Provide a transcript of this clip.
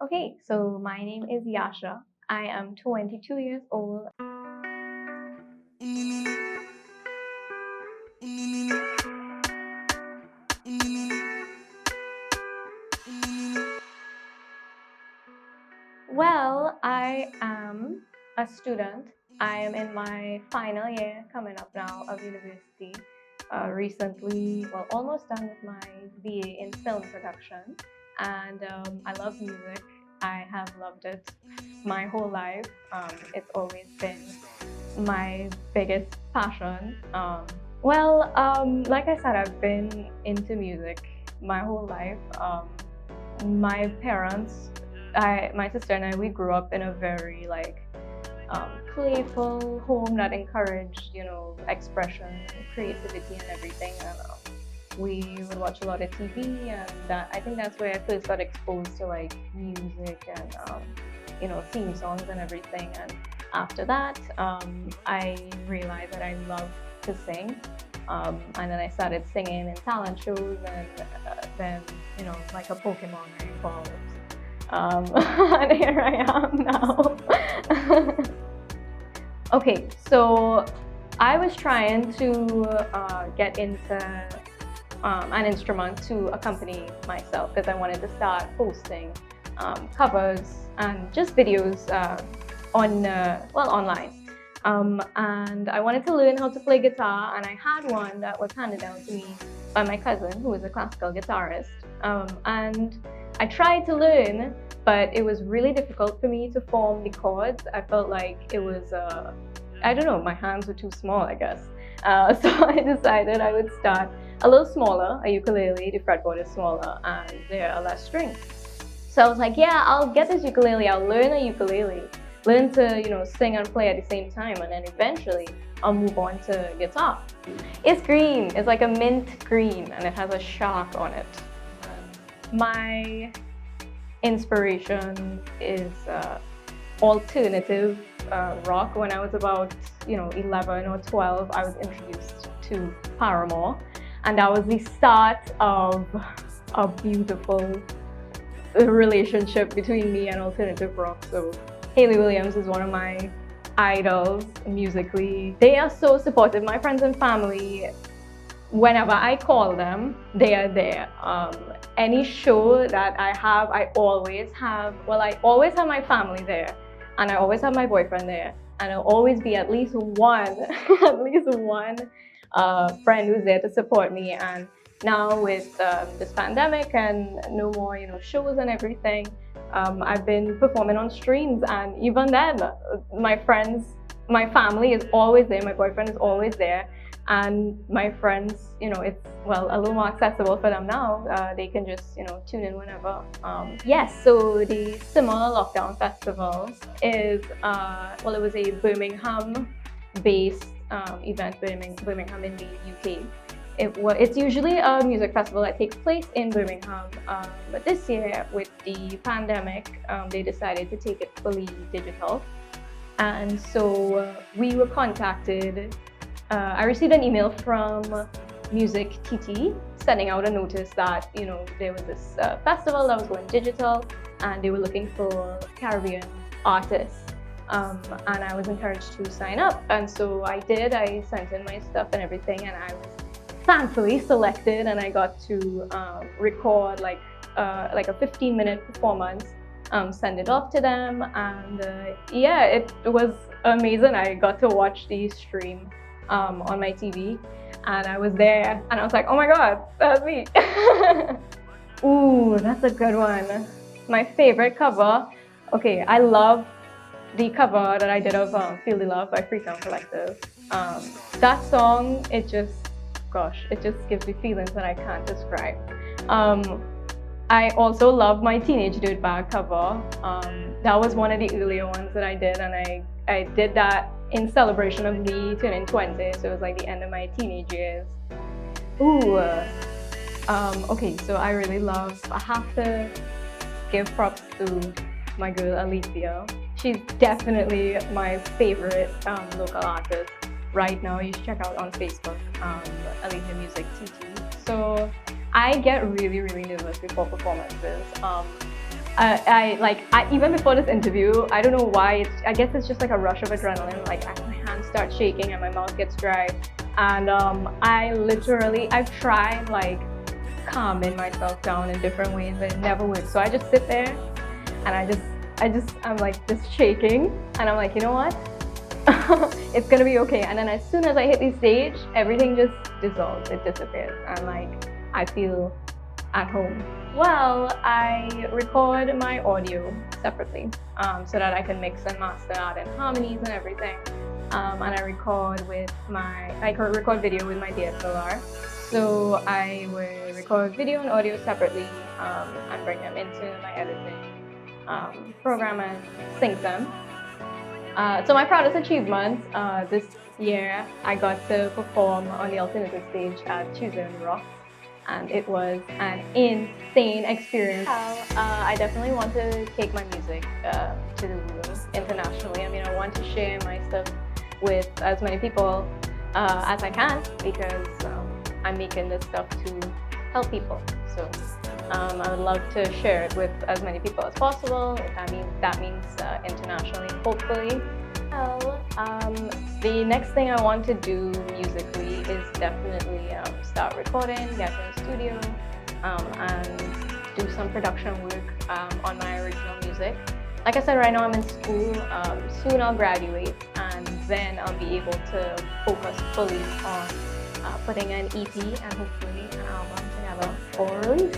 Okay, so my name is Yasha. I am 22 years old. Well, I am a student. I am in my final year coming up now of university. Recently, well, almost done with my BA in film production. And I love music. I have loved it my whole life. It's always been my biggest passion. Like I said, I've been into music my whole life. My parents, my sister and I, we grew up in a very playful home that encouraged, expression, creativity, and everything. And we would watch a lot of TV, and I think that's where I first got exposed to like music and theme songs and everything. And after that, I realized that I love to sing. And then I started singing in talent shows, and then like a Pokemon I evolved. And here I am now. Okay, so I was trying to get into an instrument to accompany myself because I wanted to start posting covers and just videos online. And I wanted to learn how to play guitar, and I had one that was handed down to me by my cousin, who is a classical guitarist. And I tried to learn, but it was really difficult for me to form the chords. I felt like it was, I don't know, my hands were too small, I guess. So I decided I would start a little smaller, a ukulele. The fretboard is smaller and there are less strings. So I was like, yeah, I'll get this ukulele, I'll learn a ukulele, learn to, sing and play at the same time, and then eventually I'll move on to guitar. It's green, it's like a mint green, and it has a shark on it. My inspiration is alternative rock. When I was about 11 or 12, I was introduced to Paramore, and that was the start of a beautiful relationship between me and alternative rock. So Hayley Williams is one of my idols musically. They are so supportive. My friends and family, whenever I call them, they are there. Any show that I have, I always have my family there, and I always have my boyfriend there, and I'll always be at least one friend who's there to support me. And now with this pandemic and no more shows and everything, I've been performing on streams, and even then my friends, my family is always there, my boyfriend is always there, and my friends, it's a little more accessible for them now. They can just tune in whenever. Yes, so the Similar Lockdown Festival is it was a Birmingham based event, Birmingham in the UK. It's usually a music festival that takes place in Birmingham, but this year with the pandemic, they decided to take it fully digital. And so we were contacted. I received an email from Music TT sending out a notice that there was this festival that was going digital, and they were looking for Caribbean artists. And I was encouraged to sign up, and so I did. I sent in my stuff and everything, and I was thankfully selected, and I got to record like a 15-minute performance, send it off to them, and it was amazing. I got to watch the stream on my TV, and I was there, and I was like, oh my god, that's me. Ooh, that's a good one. My favorite cover. Okay, I love the cover that I did of Feel the Love by Freetown Collective. That song, it just gives me feelings that I can't describe. I also love my Teenage Dirtbag cover. That was one of the earlier ones that I did, and I did that in celebration of me turning 20, so it was like the end of my teenage years. Ooh, okay, so I have to give props to my girl Alicia. She's definitely my favorite local artist right now. You should check out on Facebook, Alicia Music TT. So I get really, really nervous before performances. even before this interview, I don't know why. I guess it's just like a rush of adrenaline. Like my hands start shaking and my mouth gets dry, and I've tried like calming myself down in different ways, but it never works. So I just sit there, and I'm like just shaking, and I'm like, you know what? It's gonna be okay. And then as soon as I hit the stage, everything just dissolves. It disappears, and like I feel at home. Well, I record my audio separately so that I can mix and master, add in harmonies and everything. And I record video with my DSLR. So I will record video and audio separately and bring them into my editing program and sync them. So my proudest achievement this year, I got to perform on the alternative stage at Tuesday on the Rocks, and it was an insane experience. I definitely want to take my music to the world internationally. I mean, I want to share my stuff with as many people as I can, because I'm making this stuff to help people. So I would love to share it with as many people as possible. That means internationally, hopefully. Well, the next thing I want to do musically is definitely start recording, get in the studio, and do some production work on my original music. Like I said, right now I'm in school. Soon I'll graduate, and then I'll be able to focus fully on putting an EP and hopefully an album together for release.